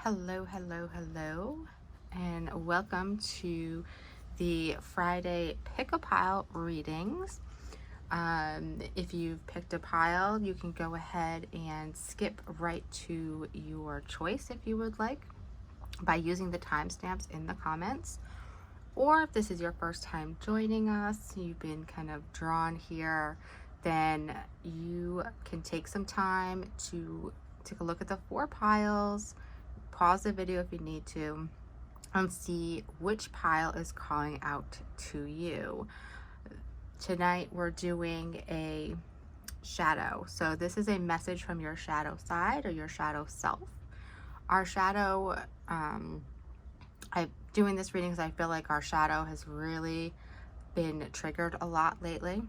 Hello, hello, hello, and welcome to the Friday Pick a Pile readings. If you've picked a pile, you can go ahead and skip right to your choice if you would like by using the timestamps in the comments. Or if this is your first time joining us, you've been kind of drawn here, then you can take some time to take a look at the 4 piles, pause the video if you need to, and see which pile is calling out to you. Tonight we're doing a shadow. So this is a message from your shadow side or your shadow self. Our shadow, I'm doing this reading because I feel like our shadow has really been triggered a lot lately.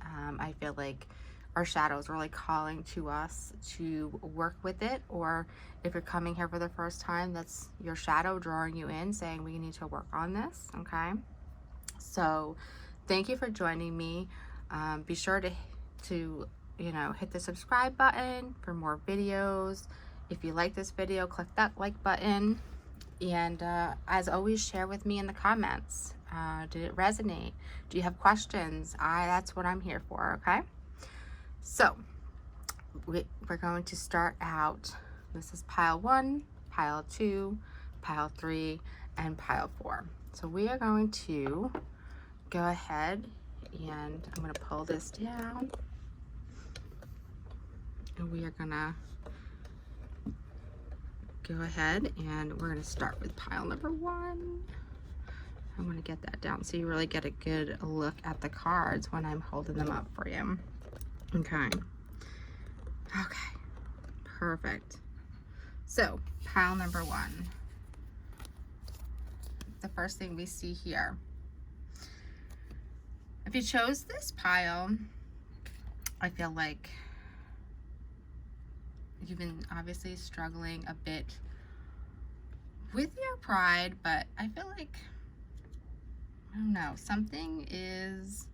I feel like our shadow is really calling to us to work with it, or if you're coming here for the first time, that's your shadow drawing you in saying we need to work on this. Okay, so thank you for joining me. Be sure to hit the subscribe button for more videos. If you like this video, click that like button, and as always, share with me in the comments. Did it resonate? Do you have questions? That's what I'm here for. Okay, so we're going to start out. This is pile 1, pile 2, pile 3, and pile 4. So we are going to go ahead and I'm going to pull this down, and we are going to go ahead and we're going to start with pile number 1. I'm going to get that down so you really get a good look at the cards when I'm holding them up for you. Okay. Okay. Perfect. So, pile number 1. The first thing we see here. If you chose this pile, I feel like you've been obviously struggling a bit with your pride, but I feel like, I don't know, something is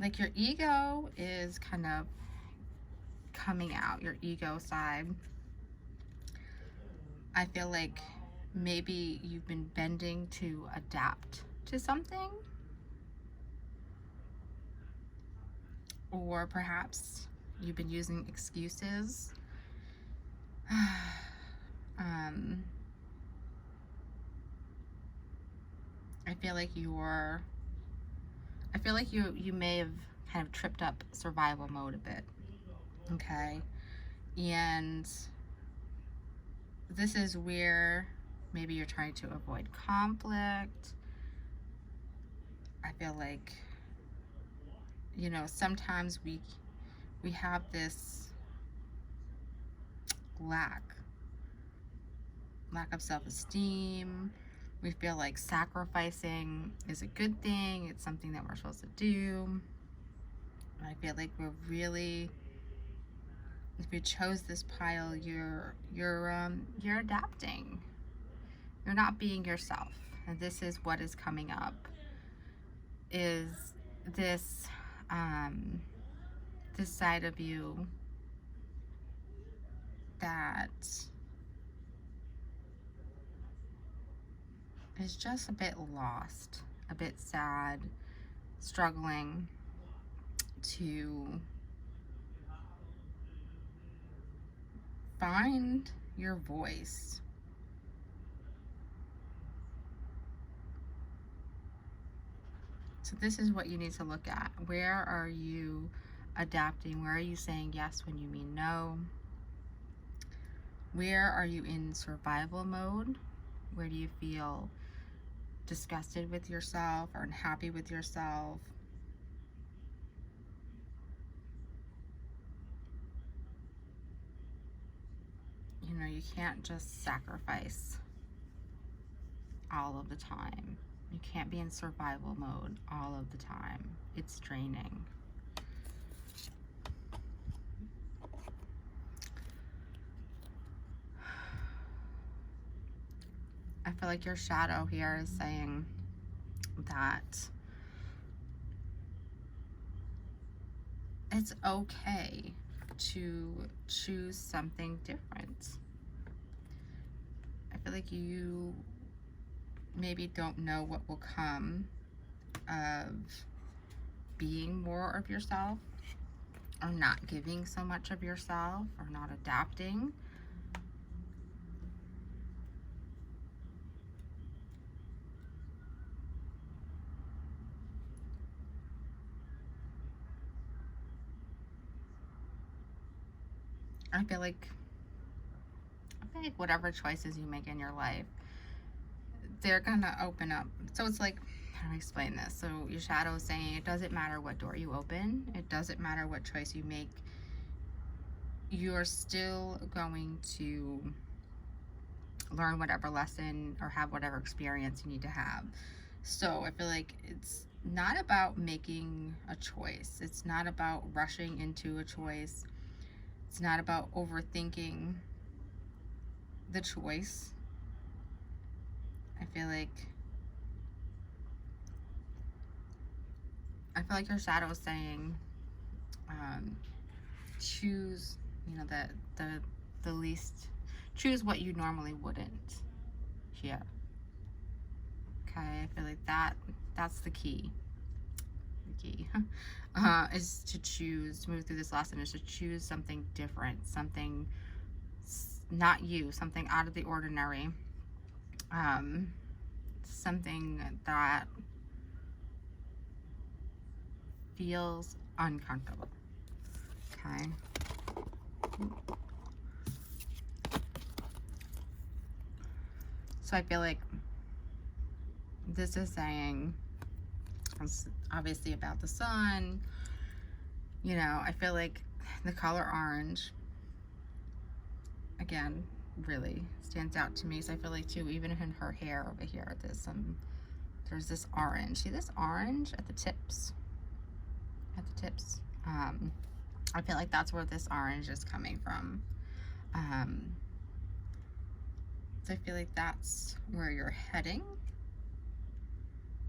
like your ego is kind of coming out, your ego side. I feel like maybe you've been bending to adapt to something, or perhaps you've been using excuses. I feel like you may have kind of tripped up survival mode a bit. Okay, and this is where maybe you're trying to avoid conflict. I feel like, sometimes we have this lack of self-esteem. We feel like sacrificing is a good thing. It's something that we're supposed to do. I feel like if you chose this pile, you're adapting. You're not being yourself. And this is what is coming up. Is this this side of you that is just a bit lost, a bit sad, struggling to find your voice. So this is what you need to look at. Where are you adapting? Where are you saying yes when you mean no? Where are you in survival mode? Where do you feel disgusted with yourself or unhappy with yourself? You can't just sacrifice all of the time. You can't be in survival mode all of the time. It's draining. I feel like your shadow here is saying that it's okay to choose something different. feel like you maybe don't know what will come of being more of yourself, or not giving so much of yourself, or not adapting. I feel like whatever choices you make in your life, they're gonna open up. So it's like, how do I explain this? So your shadow is saying it doesn't matter what door you open, it doesn't matter what choice you make, you're still going to learn whatever lesson or have whatever experience you need to have. So I feel like it's not about making a choice. It's not about rushing into a choice. It's not about overthinking the choice. I feel like your shadow is saying, choose, you know, the least, choose what you normally wouldn't here. Okay, I feel like that's the key. The key is to choose, to move through this lesson, is to choose something different, something not you, something out of the ordinary, something that feels uncomfortable. Okay. So I feel like this is saying, it's obviously about the sun, you know, I feel like the color orange, again, really stands out to me. So I feel like too, even in her hair over here, there's this orange. See this orange at the tips? At the tips. I feel like that's where this orange is coming from. So I feel like that's where you're heading.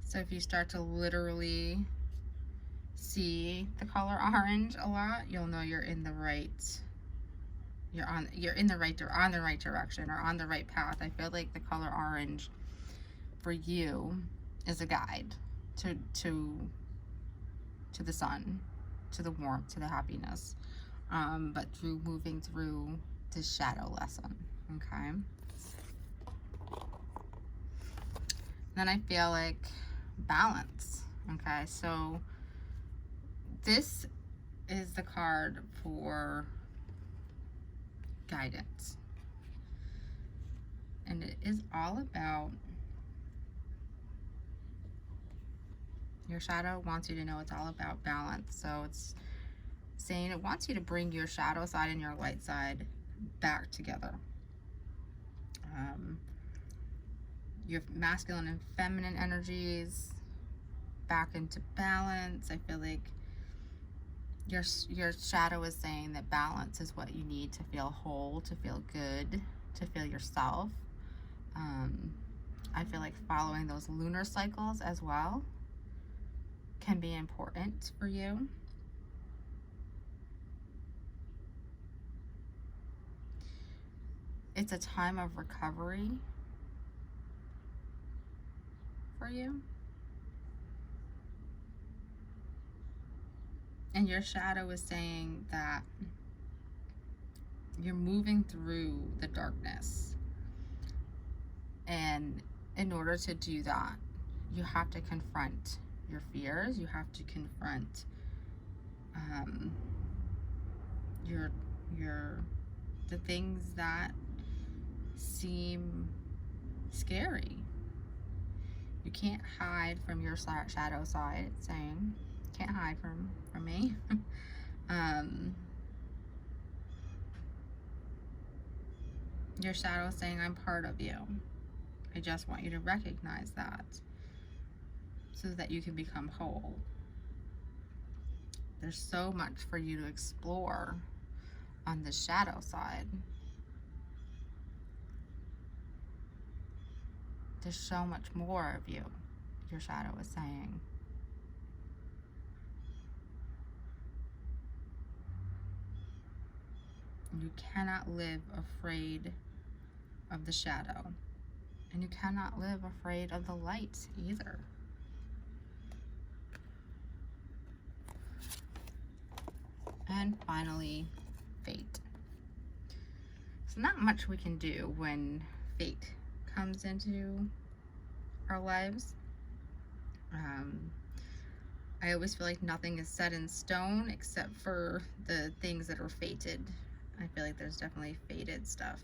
So if you start to literally see the color orange a lot, you'll know you're in the right, on the right direction, or on the right path. I feel like the color orange for you is a guide to the sun, to the warmth, to the happiness, but through moving through this shadow lesson. Okay. Then I feel like balance. Okay, so this is the card for guidance, and it is all about, your shadow wants you to know it's all about balance. So it's saying it wants you to bring your shadow side and your light side back together. Your masculine and feminine energies back into balance. I feel like your shadow is saying that balance is what you need to feel whole, to feel good, to feel yourself. I feel like following those lunar cycles as well can be important for you. It's a time of recovery for you. And your shadow is saying that you're moving through the darkness. And in order to do that, you have to confront your fears. You have to confront the things that seem scary. You can't hide from your shadow side. It's saying, can't hide from me. Your shadow is saying, I'm part of you. I just want you to recognize that so that you can become whole. There's so much for you to explore on the shadow side. There's so much more of you, your shadow is saying. You cannot live afraid of the shadow. And you cannot live afraid of the light either. And finally, fate. So not much we can do when fate comes into our lives. I always feel like nothing is set in stone except for the things that are fated. I feel like there's definitely fated stuff.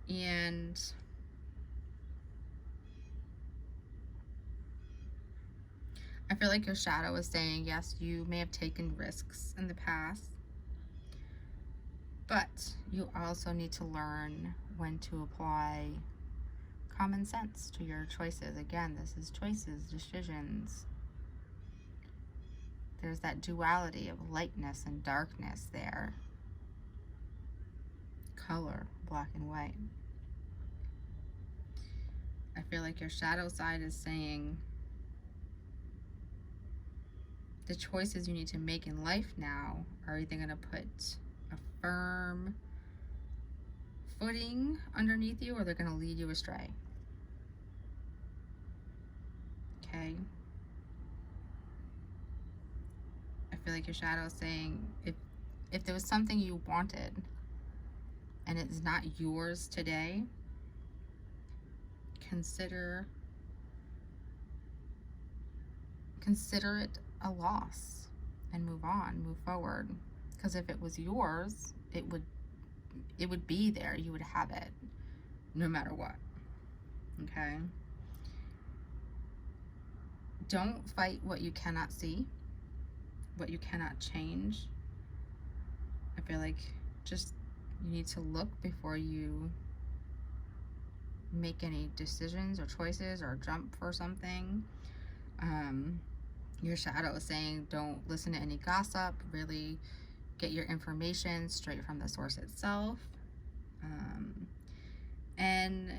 And I feel like your shadow is saying, yes, you may have taken risks in the past, but you also need to learn when to apply common sense to your choices. Again, this is choices, decisions. There's that duality of lightness and darkness there. Color, black and white. I feel like your shadow side is saying the choices you need to make in life now are either going to put a firm footing underneath you or they're going to lead you astray. Okay? I feel like your shadow is saying if there was something you wanted and it's not yours today, consider it a loss and move on, move forward. Because if it was yours, it would be there. You would have it no matter what. Okay? Don't fight what you cannot see, what you cannot change. I feel like just you need to look before you make any decisions or choices or jump for something. Your shadow is saying don't listen to any gossip, really get your information straight from the source itself. And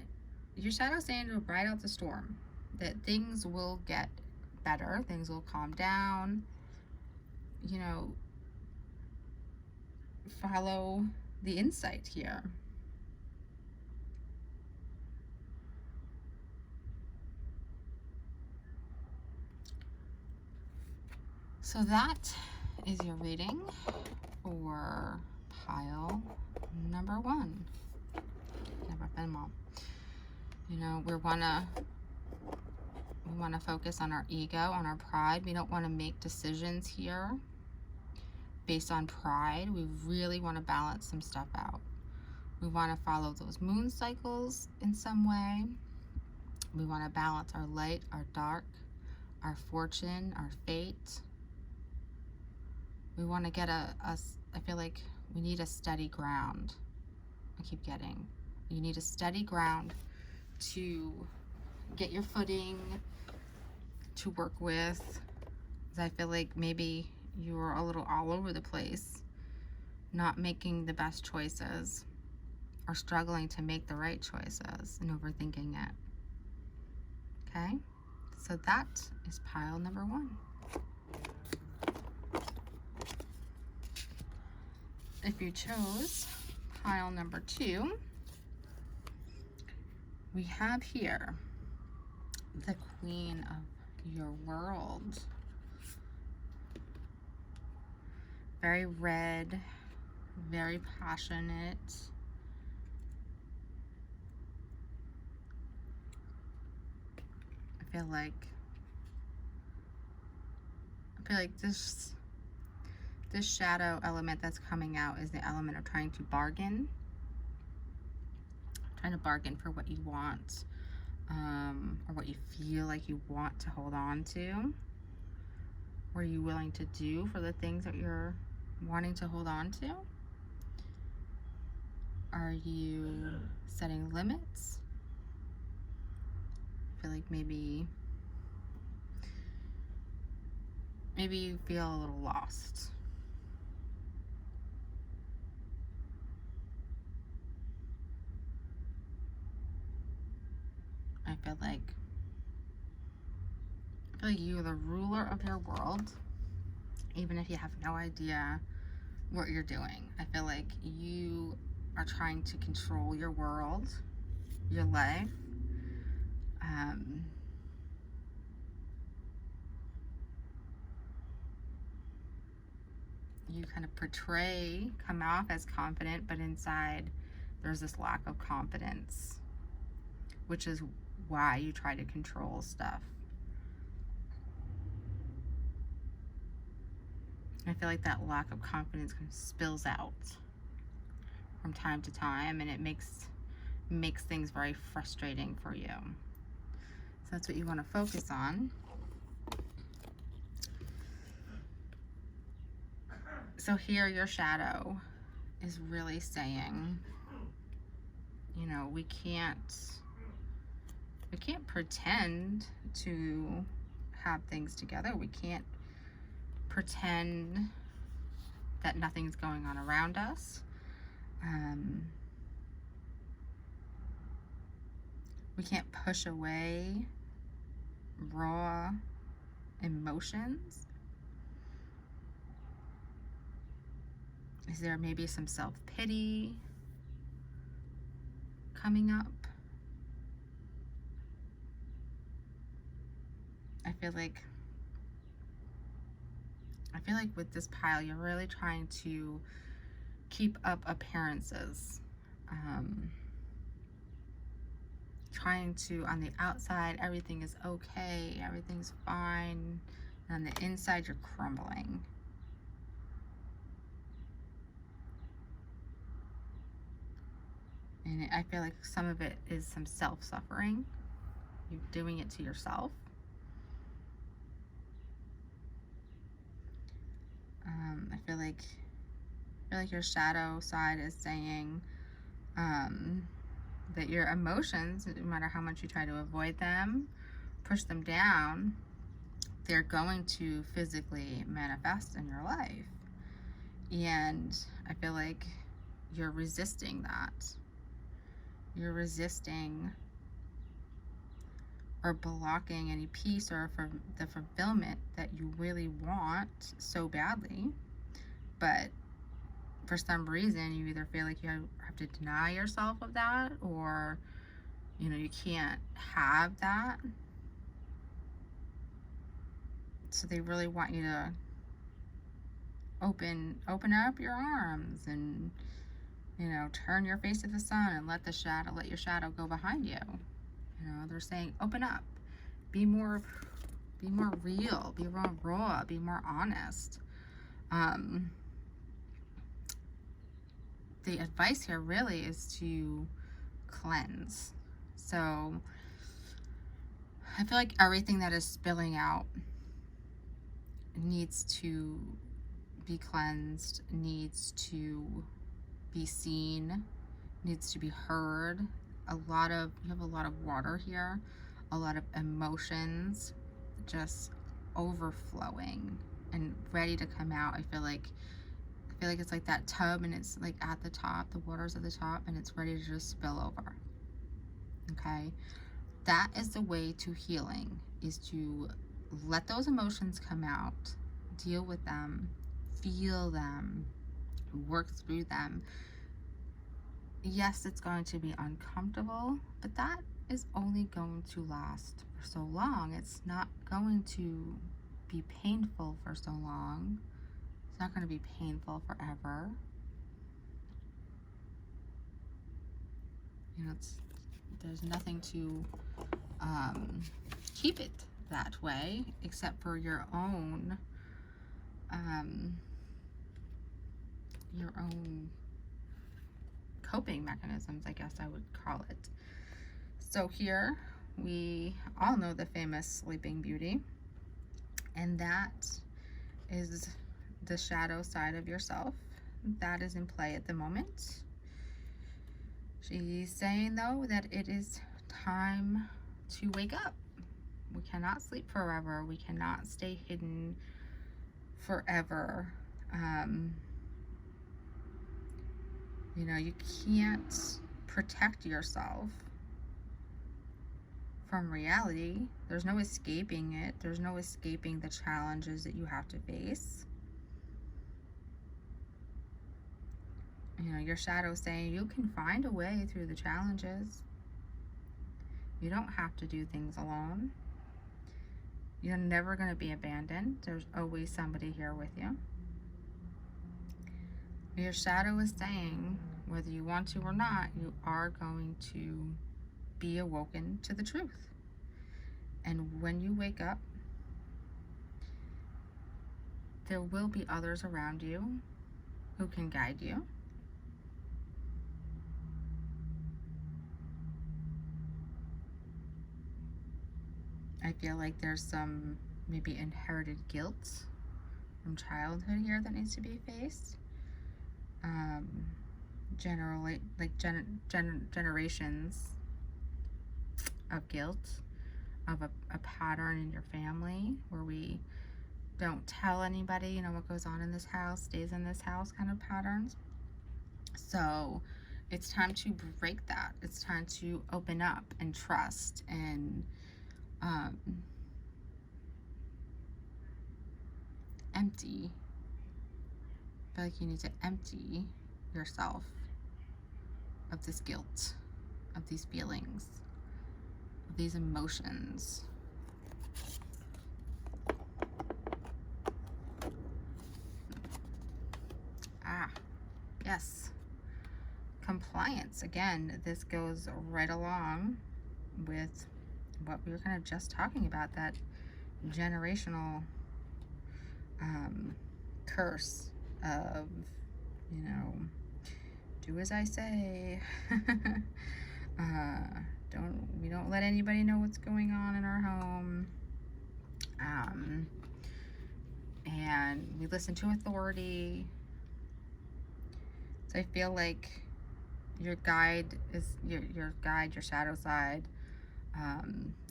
your shadow is saying to ride out the storm, that things will get better, things will calm down. You know, follow the insight here. So that is your reading for pile number 1. Never been well. You know, we want to focus on our ego, on our pride. We don't want to make decisions here based on pride. We really want to balance some stuff out. We want to follow those moon cycles in some way. We want to balance our light, our dark, our fortune, our fate. We want to get I feel like we need a steady ground. I keep getting. You need a steady ground to get your footing, to work with. I feel like maybe you're a little all over the place, not making the best choices, or struggling to make the right choices and overthinking it. Okay? So that is pile number 1. If you chose pile number 2, we have here the Queen of your World. Very red, very passionate. I feel like this shadow element that's coming out is the element of trying to bargain for what you want, or what you feel like you want to hold on to. What are you willing to do for the things that you're wanting to hold on to? Are you setting limits? I feel like maybe you feel a little lost. I feel like you're the ruler of your world, even if you have no idea what you're doing. I feel like you are trying to control your world, your life. You kind of come off as confident, but inside there's this lack of confidence, which is why you try to control stuff. I feel like that lack of confidence kind of spills out from time to time, and it makes things very frustrating for you. So that's what you want to focus on. So here your shadow is really saying, you know, we can't pretend to have things together. We can't pretend that nothing's going on around us. We can't push away raw emotions. Is there maybe some self-pity coming up? I feel like with this pile, you're really trying to keep up appearances. Trying to, on the outside, everything is okay, everything's fine, and on the inside, you're crumbling. And I feel like some of it is some self-suffering. You're doing it to yourself. I feel like your shadow side is saying that your emotions, no matter how much you try to avoid them, push them down, they're going to physically manifest in your life. And I feel like you're resisting that. You're resisting or blocking any peace or for the fulfillment that you really want so badly, but for some reason you either feel like you have to deny yourself of that, or you know, you can't have that. So they really want you to open up your arms and, you know, turn your face to the sun and let your shadow go behind you. You know, they're saying, open up, be more real, be more raw, be more honest. The advice here really is to cleanse. So I feel like everything that is spilling out needs to be cleansed, needs to be seen, needs to be heard. You have a lot of water here, a lot of emotions just overflowing and ready to come out. I feel like it's like that tub, and it's like at the top, the water's at the top, and it's ready to just spill over. Okay? That is the way to healing, is to let those emotions come out, deal with them, feel them, work through them. Yes, it's going to be uncomfortable, but that is only going to last for so long. It's not going to be painful for so long. It's not going to be painful forever. You know, there's nothing to keep it that way, except for your own coping mechanisms, I guess I would call it. So here we all know the famous Sleeping Beauty, and that is the shadow side of yourself that is in play at the moment. She's saying, though, that it is time to wake up. We cannot sleep forever. We cannot stay hidden forever. You know, you can't protect yourself from reality. There's no escaping it. There's no escaping the challenges that you have to face. You know, your shadow is saying you can find a way through the challenges. You don't have to do things alone. You're never going to be abandoned. There's always somebody here with you. Your shadow is saying, whether you want to or not, you are going to be awoken to the truth. And when you wake up, there will be others around you who can guide you. I feel like there's some maybe inherited guilt from childhood here that needs to be faced. Generally, like generations of guilt, of a pattern in your family where we don't tell anybody, you know, what goes on in this house stays in this house kind of patterns. So it's time to break that. It's time to open up and trust and empty. I feel like you need to empty yourself of this guilt, of these feelings, of these emotions. Yes. Compliance. Again, this goes right along with what we were kind of just talking about, that generational curse of, you know, do as I say. We don't let anybody know what's going on in our home. And we listen to authority. So I feel like your guide is your guide, your shadow side.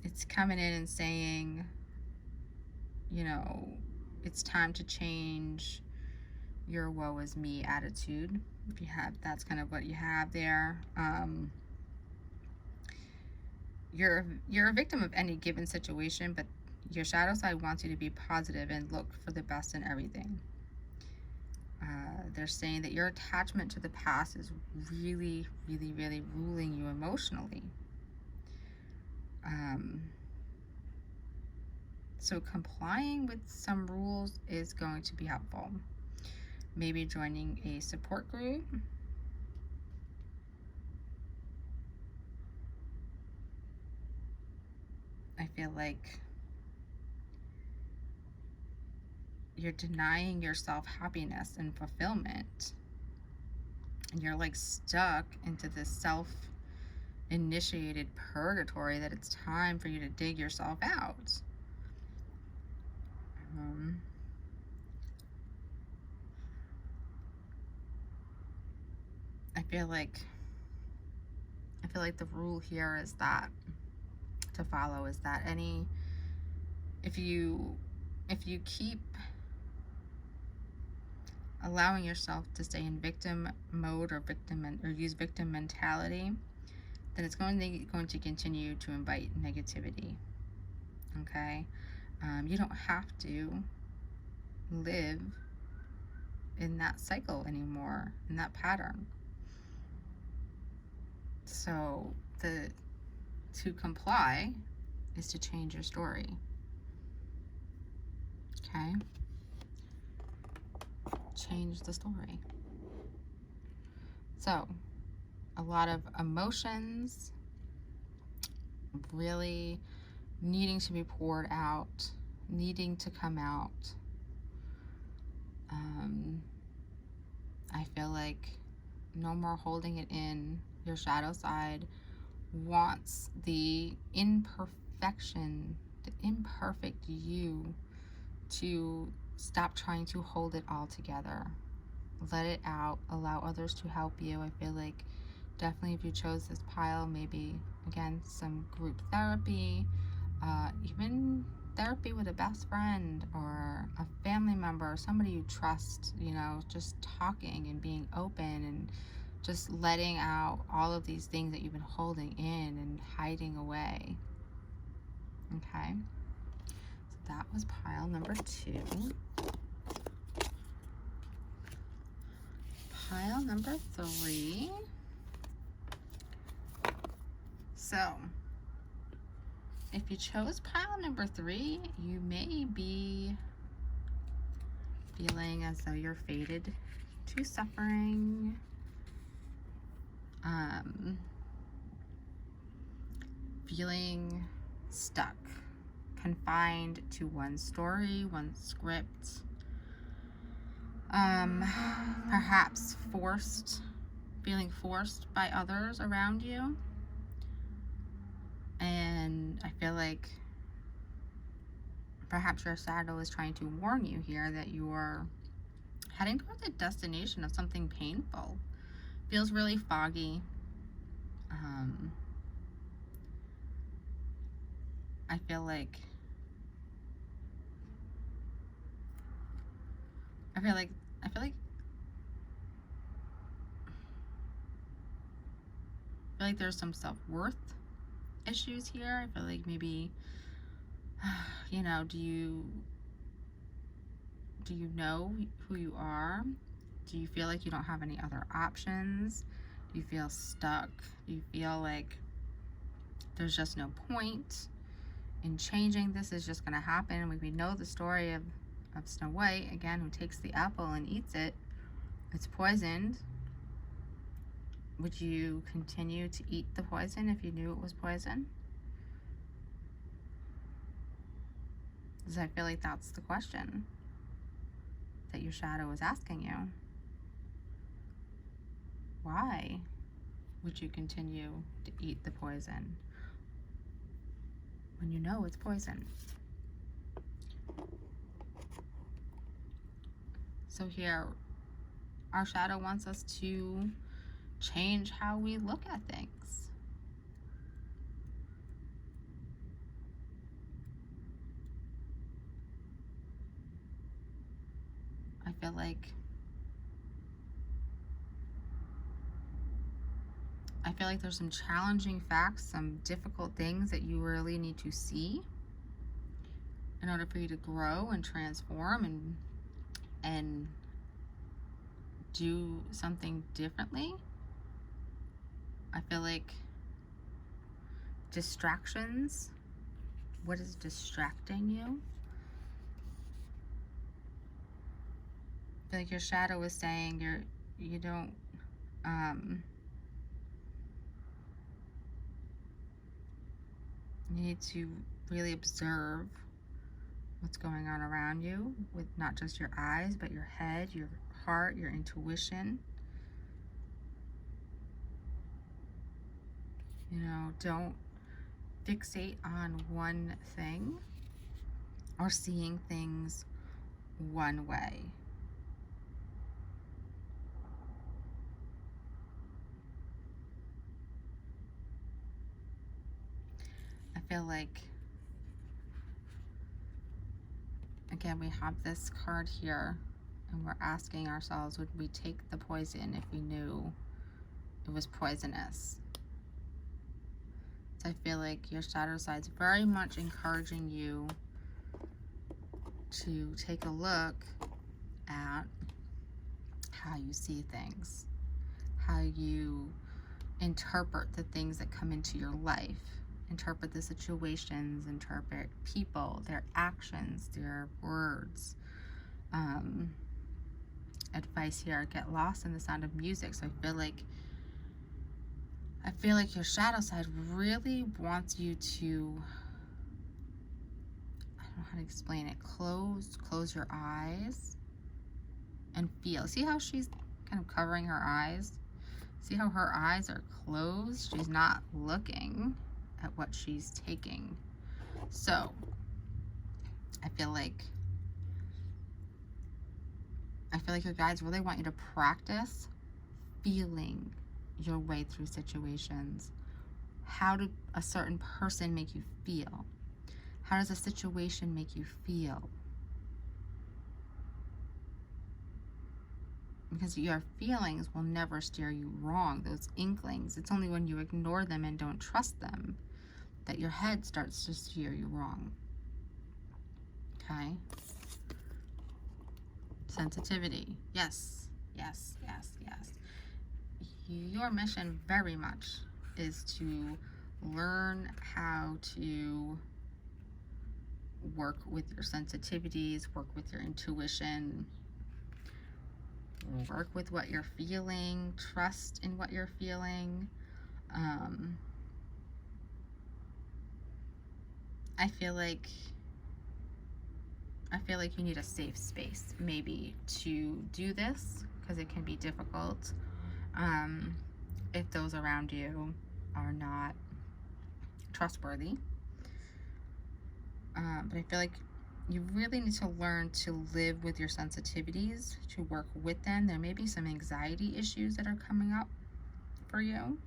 It's coming in and saying, you know, it's time to change your woe is me attitude. If you have, that's kind of what you have there. You're a victim of any given situation, but your shadow side wants you to be positive and look for the best in everything. They're saying that your attachment to the past is really, really, really ruling you emotionally. So complying with some rules is going to be helpful. Maybe joining a support group. I feel like you're denying yourself happiness and fulfillment. And you're like stuck into this self-initiated purgatory that it's time for you to dig yourself out. I feel like the rule here is that to follow is that if you keep allowing yourself to stay in victim mode or use victim mentality, then it's going to continue to invite negativity. Okay, you don't have to live in that cycle anymore, in that pattern. So to comply is to change your story. Okay? Change the story. So, a lot of emotions really needing to be poured out, needing to come out. I feel like no more holding it in. Your shadow side wants the imperfection, the imperfect you, to stop trying to hold it all together. Let it out. Allow others to help you. I feel like definitely if you chose this pile, maybe again some group therapy, even therapy with a best friend or a family member, somebody you trust, you know, just talking and being open and just letting out all of these things that you've been holding in and hiding away. Okay, so that was pile number 2. pile number 3. So, if you chose pile number 3, you may be feeling as though you're fated to suffering. Feeling stuck, confined to one story, one script. Perhaps feeling forced by others around you. And I feel like perhaps your shadow is trying to warn you here that you're heading towards a destination of something painful. Feels really foggy. I feel like there's some self-worth issues here. I feel like maybe, you know, do you know who you are? Do you feel like you don't have any other options? Do you feel stuck? Do you feel like there's just no point in changing this? Is just going to happen? We know the story of Snow White, again, who takes the apple and eats it. It's poisoned. Would you continue to eat the poison if you knew it was poison? Because I feel like that's the question that your shadow is asking you. Why would you continue to eat the poison when you know it's poison? So here, our shadow wants us to change how we look at things. I feel like there's some challenging facts, some difficult things that you really need to see in order for you to grow and transform and do something differently. I feel like distractions, what is distracting you? I feel like your shadow is saying you don't you need to really observe what's going on around you with not just your eyes, but your head, your heart, your intuition. You know, don't fixate on one thing or seeing things one way. I feel like, again, we have this card here and we're asking ourselves, would we take the poison if we knew it was poisonous? So I feel like your shadow side's very much encouraging you to take a look at how you see things, how you interpret the things that come into your life, interpret the situations, interpret people, their actions, their words. Advice here, get lost in the sound of music. So I feel like your shadow side really wants you to, I don't know how to explain it, close your eyes and feel. See how she's kind of covering her eyes? See how her eyes are closed? She's not looking at what she's taking. So I feel like your guides really want you to practice feeling your way through situations. How did a certain person make you feel? How does a situation make you feel? Because your feelings will never steer you wrong, those inklings. It's only when you ignore them and don't trust them that your head starts to steer you wrong. Okay? Sensitivity. Yes. Yes, yes, yes. Your mission very much is to learn how to work with your sensitivities, work with your intuition, work with what you're feeling, trust in what you're feeling. Um, I feel like you need a safe space maybe to do this, because it can be difficult if those around you are not trustworthy. But I feel like you really need to learn to live with your sensitivities, to work with them. There may be some anxiety issues that are coming up for you.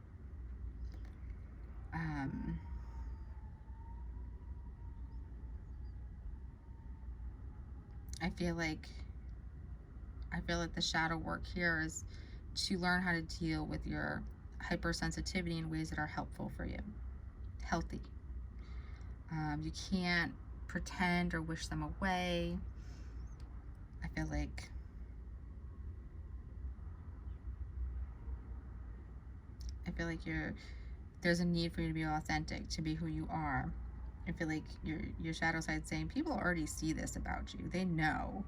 I feel like the shadow work here is to learn how to deal with your hypersensitivity in ways that are helpful for you, healthy. You can't pretend or wish them away. I feel like there's a need for you to be authentic, to be who you are. I feel like your shadow side saying people already see this about you. They know.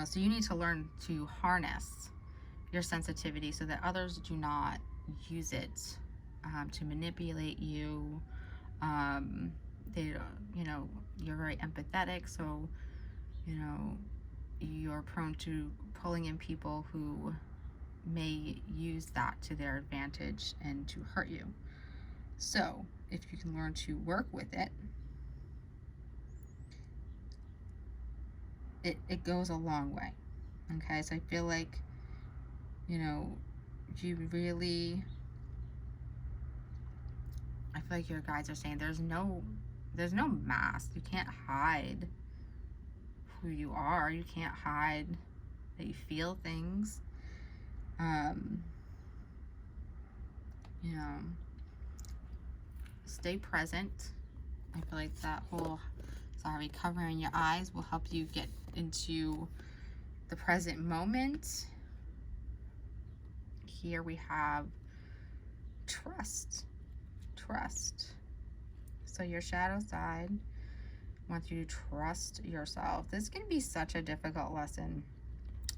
So you need to learn to harness your sensitivity so that others do not use it to manipulate you. You're very empathetic, so you're prone to pulling in people who may use that to their advantage and to hurt you. So if you can learn to work with it, it goes a long way. Okay, so I feel like your guides are saying there's no mask. You can't hide who you are. You can't hide that you feel things. Stay present. I feel like that whole covering your eyes will help you get into the present moment. Here we have trust. So your shadow side wants you to trust yourself. This can be such a difficult lesson,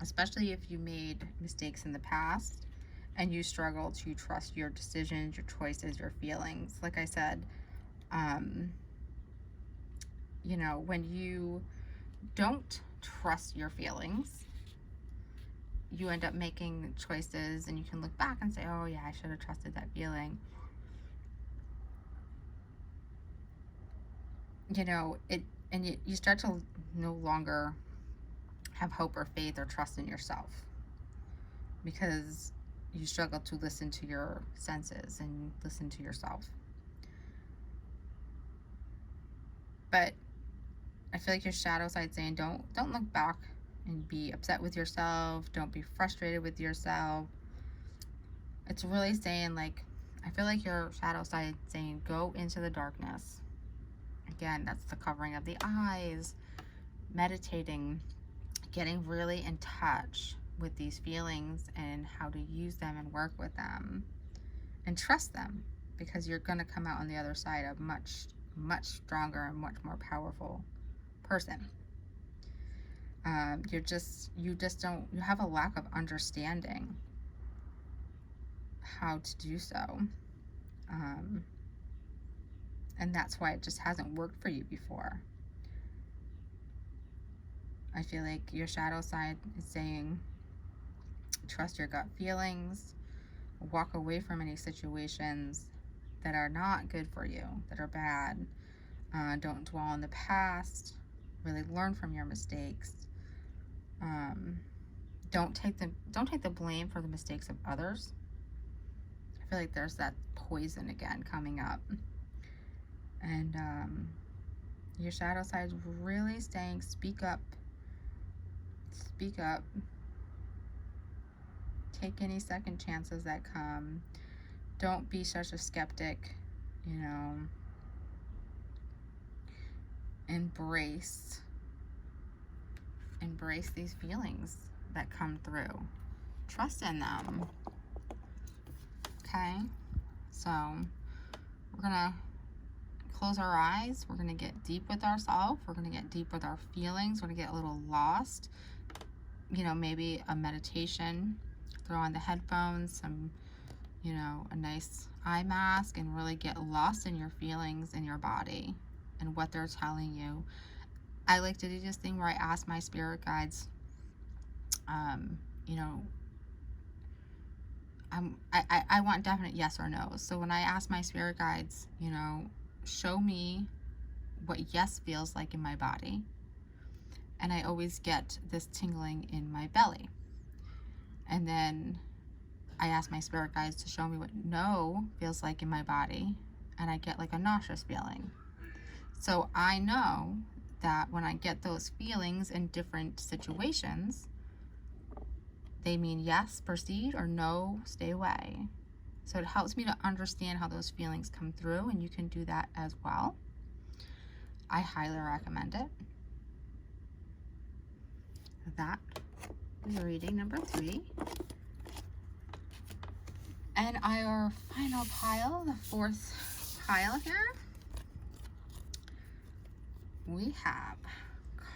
especially if you made mistakes in the past and you struggle to trust your decisions, your choices, your feelings. Like I said, when you don't trust your feelings, you end up making choices, and you can look back and say, oh yeah, I should have trusted that feeling. You start to no longer have hope or faith or trust in yourself because you struggle to listen to your senses and listen to yourself. But I feel like your shadow side saying don't look back and be upset with yourself. Don't be frustrated with yourself. It's really saying, like, I feel like your shadow side saying go into the darkness. Again, that's the covering of the eyes, meditating, getting really in touch with these feelings and how to use them and work with them and trust them, because you're going to come out on the other side a much, much stronger and much more powerful person. You have a lack of understanding how to do so. And that's why it just hasn't worked for you before. I feel like your shadow side is saying, trust your gut feelings, walk away from any situations that are not good for you, that are bad. Don't dwell on the past. Really learn from your mistakes. Don't take the blame for the mistakes of others. I feel like there's that poison again coming up. And your shadow side is really saying, speak up. Speak up. Take any second chances that come. Don't be such a skeptic, Embrace embrace these feelings that come through. Trust in them. Okay? So we're going to close our eyes. We're going to get deep with ourselves. We're going to get deep with our feelings. We're going to get a little lost. You know, maybe a meditation. Throw on the headphones, some, you know, a nice eye mask, and really get lost in your feelings in your body and what they're telling you. I like to do this thing where I ask my spirit guides, you know, I want definite yes or no. So when I ask my spirit guides, you know, show me what yes feels like in my body. And I always get this tingling in my belly. And then I ask my spirit guides to show me what no feels like in my body. And I get like a nauseous feeling. So I know that when I get those feelings in different situations, they mean yes, proceed, or no, stay away. So it helps me to understand how those feelings come through, and you can do that as well. I highly recommend it. That is reading number 3. And our final pile, the 4th pile here, we have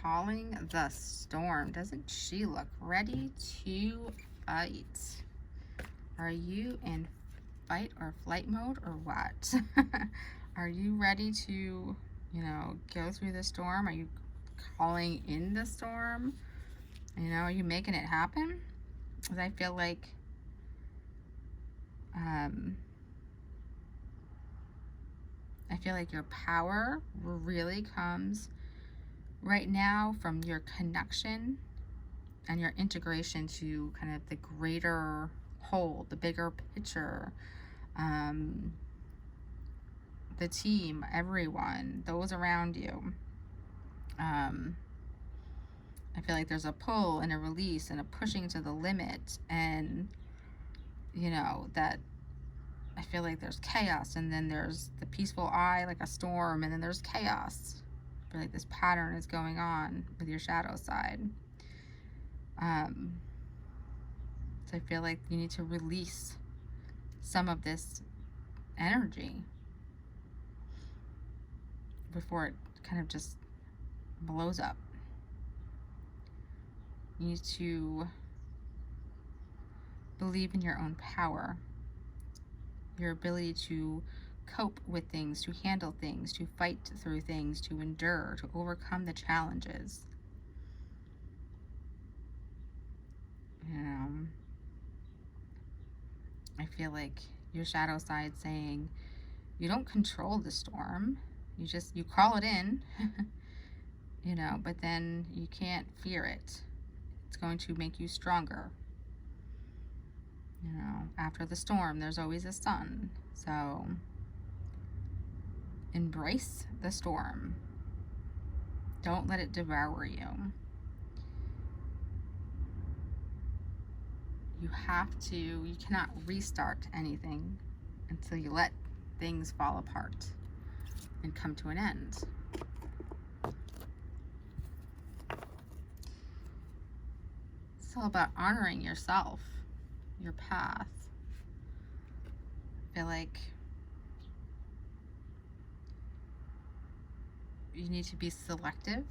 Calling the Storm. Doesn't she look ready to fight? Are you in fight or flight mode or what? Are you ready to, you know, go through the storm? Are you calling in the storm? You know, are you making it happen? Because I feel like your power really comes right now from your connection and your integration to kind of the greater whole, the bigger picture, the team, everyone, those around you. I feel like there's a pull and a release and a pushing to the limit, and you know, that I feel like there's chaos, and then there's the peaceful eye, like a storm, and then there's chaos. I feel like this pattern is going on with your shadow side. So I feel like you need to release some of this energy before it kind of just blows up. You need to believe in your own power, your ability to cope with things, to handle things, to fight through things, to endure, to overcome the challenges. You know, I feel like your shadow side saying, you don't control the storm, you call it in, you know, but then you can't fear it. It's going to make you stronger. You know, after the storm, there's always a sun. So embrace the storm. Don't let it devour you. You cannot restart anything until you let things fall apart and come to an end. It's all about honoring yourself, your path. I feel like you need to be selective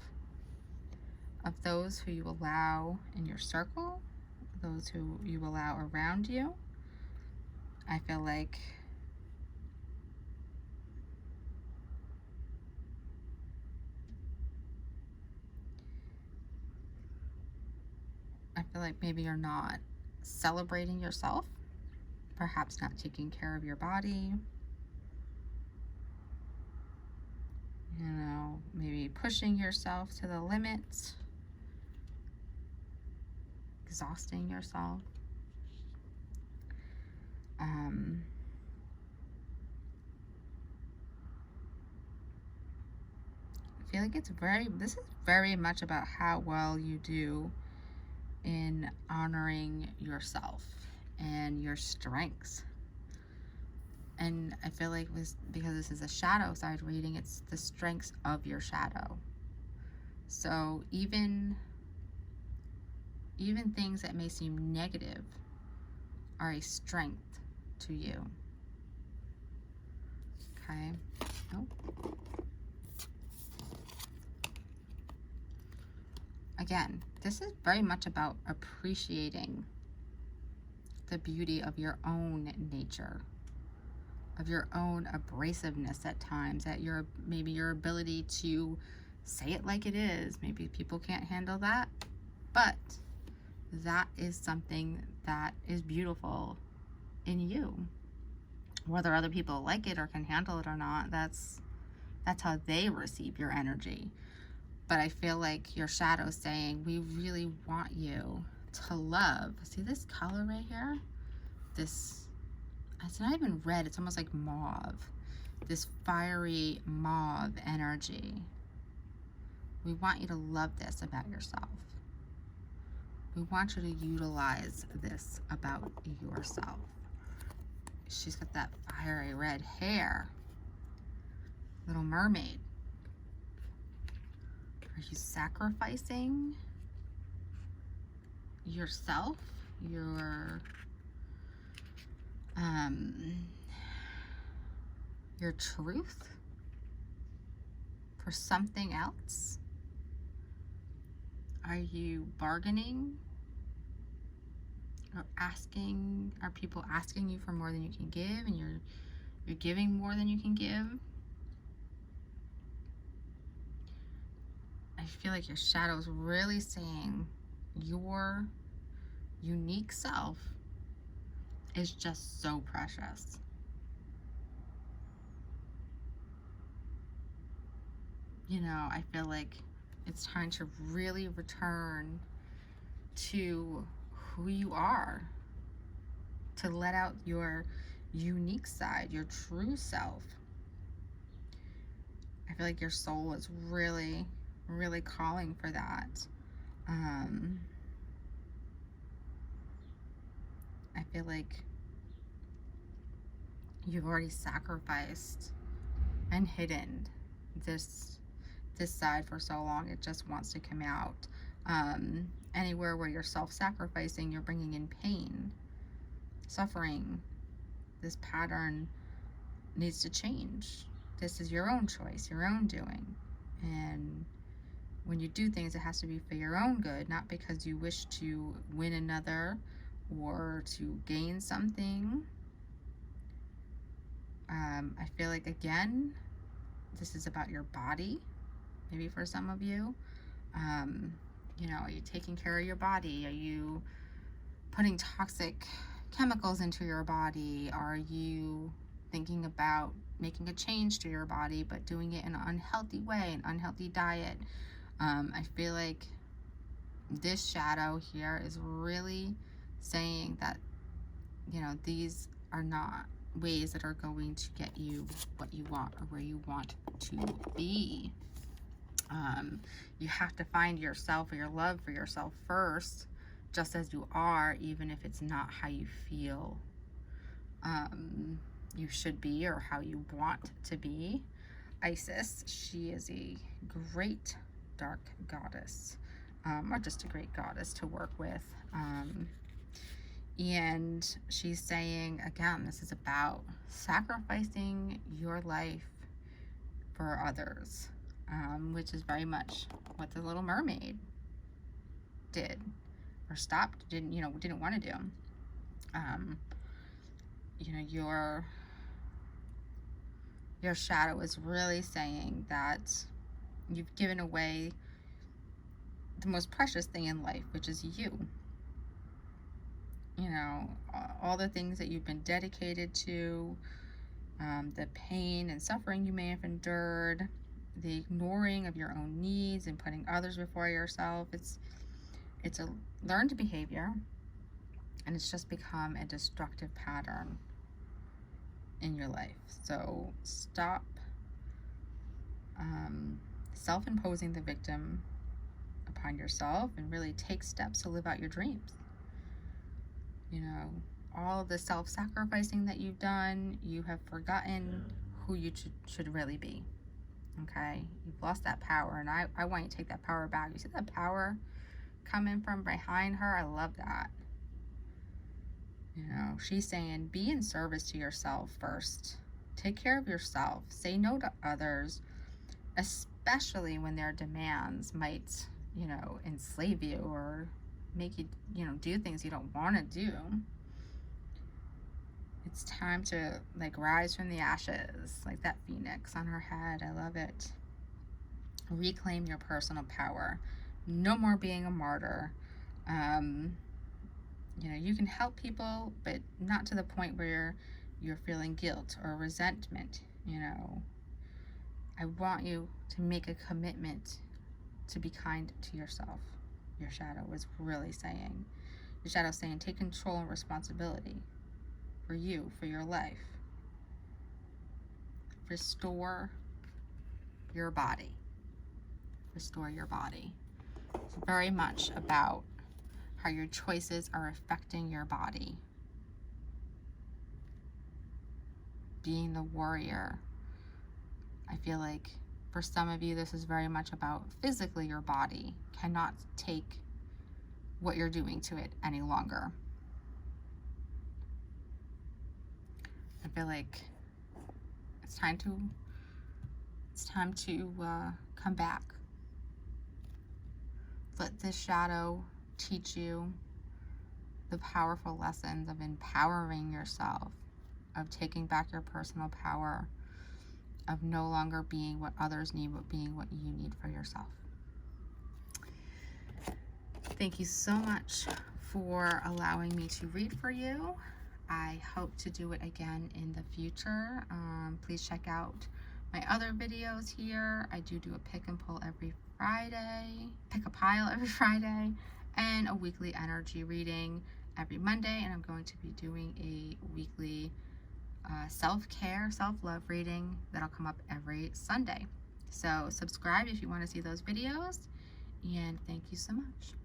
of those who you allow in your circle, those who you allow around you. I feel like maybe you're not celebrating yourself, perhaps not taking care of your body, you know, maybe pushing yourself to the limit, exhausting yourself. I feel like this is very much about how well you do in honoring yourself and your strengths. And I feel like because this is a shadow side reading, it's the strengths of your shadow. So even even things that may seem negative are a strength to you. Okay. Oh. Again, this is very much about appreciating the beauty of your own nature, of your own abrasiveness at times, at your maybe your ability to say it like it is. Maybe people can't handle that, but that is something that is beautiful in you. Whether other people like it or can handle it or not, that's how they receive your energy. But I feel like your shadow's saying, we really want you to love. See this color right here? This, it's not even red, it's almost like mauve. This fiery mauve energy. We want you to love this about yourself. We want you to utilize this about yourself. She's got that fiery red hair. Little mermaid. Are you sacrificing yourself, your truth for something else? Are you bargaining or asking? Are people asking you for more than you can give, and you're giving more than you can give? I feel like your shadow is really saying your unique self is just so precious. You know, I feel like it's time to really return to who you are, to let out your unique side, your true self. I feel like your soul is really, really calling for that. I feel like you've already sacrificed and hidden this side for so long. It just wants to come out. Anywhere where you're self-sacrificing, you're bringing in pain, suffering. This pattern needs to change. This is your own choice, your own doing. And when you do things, it has to be for your own good, not because you wish to win another or to gain something. I feel like, again, this is about your body, maybe for some of you. You know, are you taking care of your body? Are you putting toxic chemicals into your body? Are you thinking about making a change to your body, but doing it in an unhealthy way, an unhealthy diet? I feel like this shadow here is really saying that, you know, these are not ways that are going to get you what you want or where you want to be. You have to find yourself or your love for yourself first, just as you are, even if it's not how you feel you should be or how you want to be. Isis, she is a great dark goddess, or just a great goddess to work with. And she's saying, again, this is about sacrificing your life for others, which is very much what the Little Mermaid did, or stopped, didn't want to do. You know, your shadow is really saying that you've given away the most precious thing in life, which is you. You know, all the things that you've been dedicated to, the pain and suffering you may have endured, the ignoring of your own needs and putting others before yourself. It's a learned behavior, and it's just become a destructive pattern in your life. So stop self-imposing the victim upon yourself and really take steps to live out your dreams. You know, all the self-sacrificing that you've done, you have forgotten who you should really be. Okay? You've lost that power, and I want you to take that power back. You see that power coming from behind her. I love that. You know, she's saying be in service to yourself first. Take care of yourself. Say no to others, especially when their demands might, you know, enslave you or make you, you know, do things you don't want to do. It's time to like rise from the ashes, like that phoenix on her head. I love it. Reclaim your personal power. No more being a martyr. You know, you can help people, but not to the point where you're feeling guilt or resentment. You know, I want you to make a commitment to be kind to yourself. Your shadow is really saying. Your shadow saying take control and responsibility for you, for your life. Restore your body. Restore your body. It's very much about how your choices are affecting your body. Being the warrior. I feel like for some of you, this is very much about physically your body cannot take what you're doing to it any longer. I feel like it's time to come back. Let this shadow teach you the powerful lessons of empowering yourself, of taking back your personal power, of no longer being what others need, but being what you need for yourself. Thank you so much for allowing me to read for you. I hope to do it again in the future. Please check out my other videos here. I do a pick and pull every Friday, pick a pile every Friday, and a weekly energy reading every Monday. And I'm going to be doing a weekly self-care, self-love reading that'll come up every Sunday. So subscribe if you want to see those videos. And thank you so much.